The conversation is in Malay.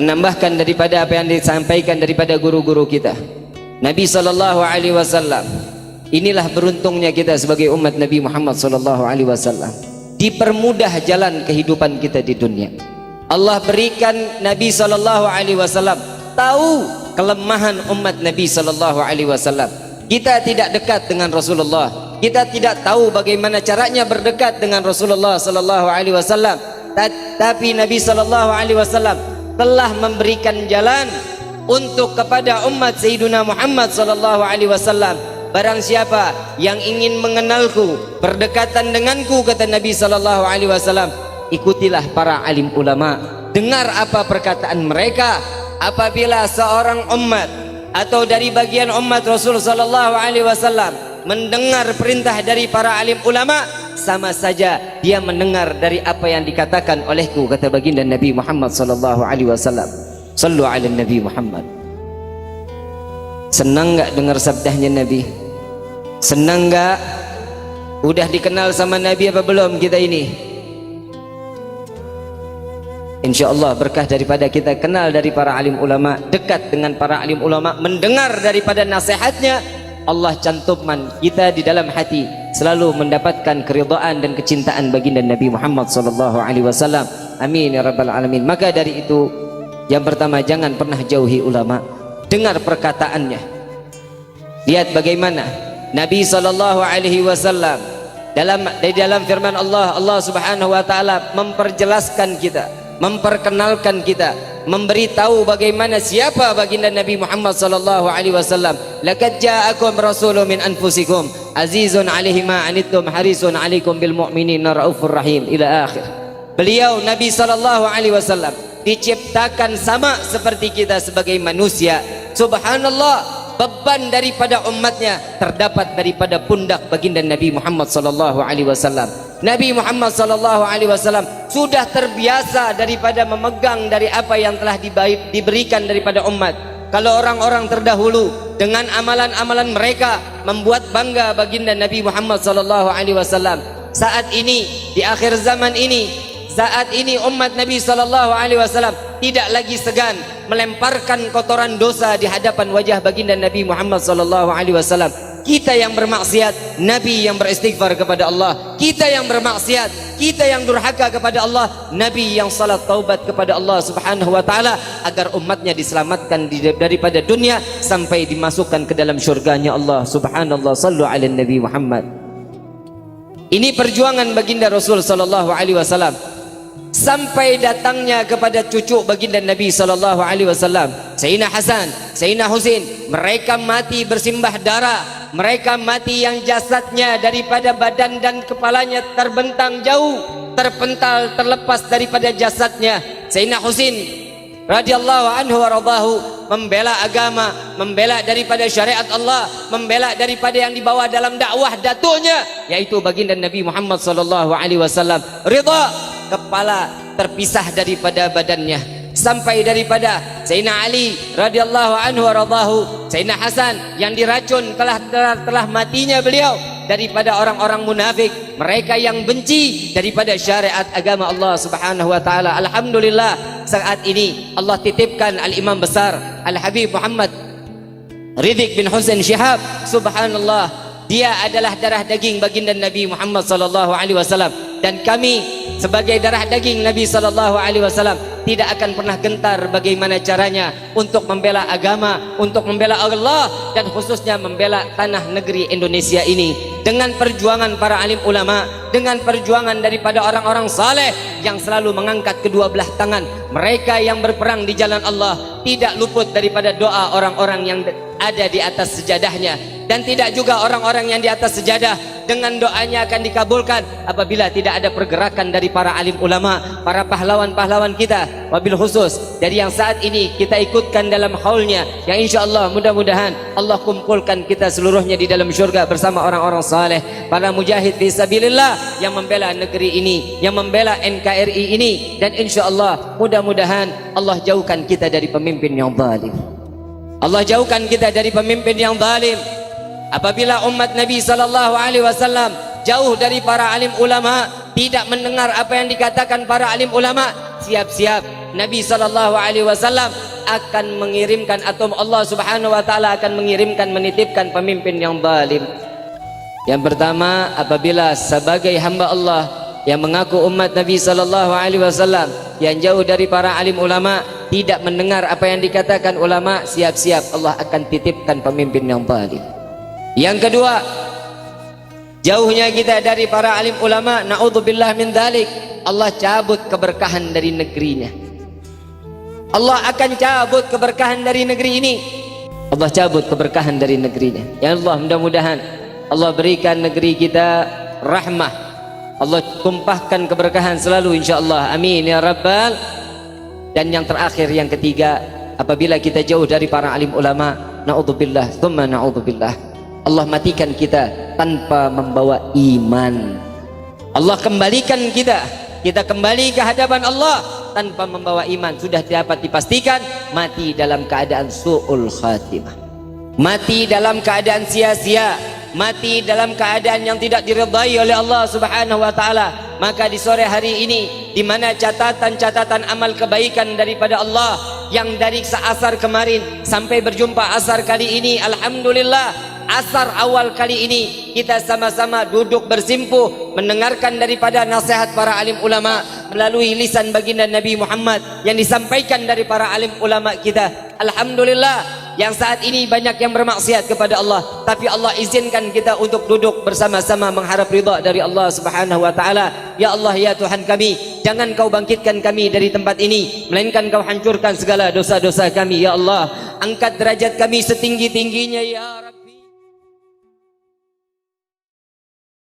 menambahkan daripada apa yang disampaikan daripada guru-guru kita. Nabi sallallahu alaihi wasallam, inilah beruntungnya kita sebagai umat Nabi Muhammad sallallahu alaihi wasallam, dipermudah jalan kehidupan kita di dunia. Allah berikan Nabi sallallahu alaihi wasallam tahu kelemahan umat Nabi sallallahu alaihi wasallam. Kita tidak dekat dengan Rasulullah, kita tidak tahu bagaimana caranya berdekat dengan Rasulullah sallallahu alaihi wasallam, tapi Nabi sallallahu alaihi wasallam telah memberikan jalan untuk kepada umat Sayyidina Muhammad sallallahu alaihi wasallam. Barang siapa yang ingin mengenalku, berdekatan denganku, kata Nabi sallallahu alaihi wasallam, ikutilah para alim ulama, dengar apa perkataan mereka. Apabila seorang umat atau dari bagian umat Rasul sallallahu alaihi wasallam mendengar perintah dari para alim ulama, sama saja dia mendengar dari apa yang dikatakan olehku, kata baginda Nabi Muhammad sallallahu alaihi wasallam. Sallu ala Nabi Muhammad. Senang enggak dengar sabdanya Nabi? Senang enggak? Udah dikenal sama Nabi apa belum kita ini? InsyaAllah berkah daripada kita kenal dari para alim ulama, dekat dengan para alim ulama, mendengar daripada nasihatnya, Allah cantumkan kita di dalam hati selalu mendapatkan keridhaan dan kecintaan baginda Nabi Muhammad sallallahu alaihi wasallam. Amin ya rabbal alamin. Maka dari itu, yang pertama, jangan pernah jauhi ulama, dengar perkataannya. Lihat bagaimana Nabi sallallahu alaihi wasallam di dalam firman Allah, Allah Subhanahu wa taala memperjelaskan kita, memperkenalkan kita, memberitahu bagaimana siapa baginda Nabi Muhammad sallallahu alaihi wasallam. Laqad ja'akum rasulun min anfusikum azizun 'alaihi ma 'anittum harisun 'alaikum bil mu'minina raufur rahim, ila akhir. Beliau Nabi sallallahu alaihi wasallam diciptakan sama seperti kita sebagai manusia. Subhanallah, beban daripada umatnya terdapat daripada pundak baginda Nabi Muhammad sallallahu alaihi wasallam. Nabi Muhammad sallallahu alaihi wasallam sudah terbiasa daripada memegang dari apa yang telah diberikan daripada umat. Kalau orang-orang terdahulu dengan amalan-amalan mereka membuat bangga baginda Nabi Muhammad sallallahu alaihi wasallam, saat ini di akhir zaman ini, saat ini umat Nabi sallallahu alaihi wasallam tidak lagi segan melemparkan kotoran dosa di hadapan wajah baginda Nabi Muhammad sallallahu alaihi wasallam. Kita yang bermaksiat, Nabi yang beristighfar kepada Allah. Kita yang bermaksiat, kita yang durhaka kepada Allah, Nabi yang salat taubat kepada Allah Subhanahu wa taala agar umatnya diselamatkan daripada dunia sampai dimasukkan ke dalam syurganya Allah. Subhanallah, sallu ala Nabi Muhammad. Ini perjuangan baginda Rasul sallallahu alaihi wasallam sampai datangnya kepada cucu baginda Nabi sallallahu alaihi wasallam, Sayyidina Hasan, Sayyidina Husain. Mereka mati bersimbah darah, mereka mati yang jasadnya daripada badan dan kepalanya terbentang jauh, terpental, terlepas daripada jasadnya. Sayyidina Husain radhiyallahu anhu wa radahu membela agama, membela daripada syariat Allah, membela daripada yang dibawa dalam dakwah datunya, yaitu baginda Nabi Muhammad sallallahu alaihi wasallam. Ridha, kepala terpisah daripada badannya. Sampai daripada Sayyidina Ali radhiyallahu anhu wa radahu, Sayyidina Hasan yang diracun telah matinya beliau daripada orang-orang munafik, mereka yang benci daripada syariat agama Allah Subhanahu wa taala. Alhamdulillah, saat ini Allah titipkan al-imam besar Al-Habib Muhammad Ridzik bin Husain Syihab. Subhanallah, dia adalah darah daging baginda Nabi Muhammad sallallahu alaihi wasallam, dan kami sebagai darah daging Nabi sallallahu alaihi wasallam tidak akan pernah gentar bagaimana caranya untuk membela agama, untuk membela Allah, dan khususnya membela tanah negeri Indonesia ini dengan perjuangan para alim ulama, dengan perjuangan daripada orang-orang saleh yang selalu mengangkat kedua belah tangan. Mereka yang berperang di jalan Allah tidak luput daripada doa orang-orang yang ada di atas sejadahnya, dan tidak juga orang-orang yang di atas sejadah dengan doanya akan dikabulkan apabila tidak ada pergerakan dari para alim ulama, para pahlawan-pahlawan kita. Wabil khusus dari yang saat ini kita ikutkan dalam haulnya, yang insyaallah mudah-mudahan Allah kumpulkan kita seluruhnya di dalam syurga bersama orang-orang saleh, para mujahid fi sabilillah yang membela negeri ini, yang membela NKRI ini, dan insyaallah mudah-mudahan Allah jauhkan kita dari pemimpin yang zalim. Allah jauhkan kita dari pemimpin yang zalim. Apabila umat Nabi sallallahu alaihi wasallam jauh dari para alim ulama, tidak mendengar apa yang dikatakan para alim ulama, siap-siap Nabi SAW akan mengirimkan, atau Allah Subhanahu wa taala akan mengirimkan, menitipkan pemimpin yang zalim. Yang pertama, apabila sebagai hamba Allah yang mengaku umat Nabi SAW yang jauh dari para alim ulama, tidak mendengar apa yang dikatakan ulama, siap-siap Allah akan titipkan pemimpin yang zalim. Yang kedua, jauhnya kita dari para alim ulama, na'udzubillah min dzalik, Allah cabut keberkahan dari negerinya. Allah akan cabut keberkahan dari negeri ini. Allah cabut keberkahan dari negerinya. Ya Allah, mudah-mudahan Allah berikan negeri kita rahmah. Allah tumpahkan keberkahan selalu insyaallah. Amin ya rabbal. Dan yang terakhir, yang ketiga, apabila kita jauh dari para alim ulama, na'udzubillah, tsumma na'udzubillah, Allah matikan kita tanpa membawa iman. Allah kembalikan kita kembali ke hadapan Allah tanpa membawa iman. Sudah dapat dipastikan mati dalam keadaan su'ul khatimah, mati dalam keadaan sia-sia, mati dalam keadaan yang tidak diridai oleh Allah Subhanahu wa taala. Maka di sore hari ini, di mana catatan-catatan amal kebaikan daripada Allah yang dari asar kemarin sampai berjumpa asar kali ini, alhamdulillah, asar awal kali ini kita sama-sama duduk bersimpuh mendengarkan daripada nasihat para alim ulama melalui lisan baginda Nabi Muhammad yang disampaikan dari para alim ulama kita. Alhamdulillah, yang saat ini banyak yang bermaksiat kepada Allah, tapi Allah izinkan kita untuk duduk bersama-sama mengharap ridha dari Allah Subhanahu wa taala. Ya Allah, ya Tuhan kami, jangan kau bangkitkan kami dari tempat ini, melainkan kau hancurkan segala dosa-dosa kami. Ya Allah, angkat derajat kami setinggi-tingginya ya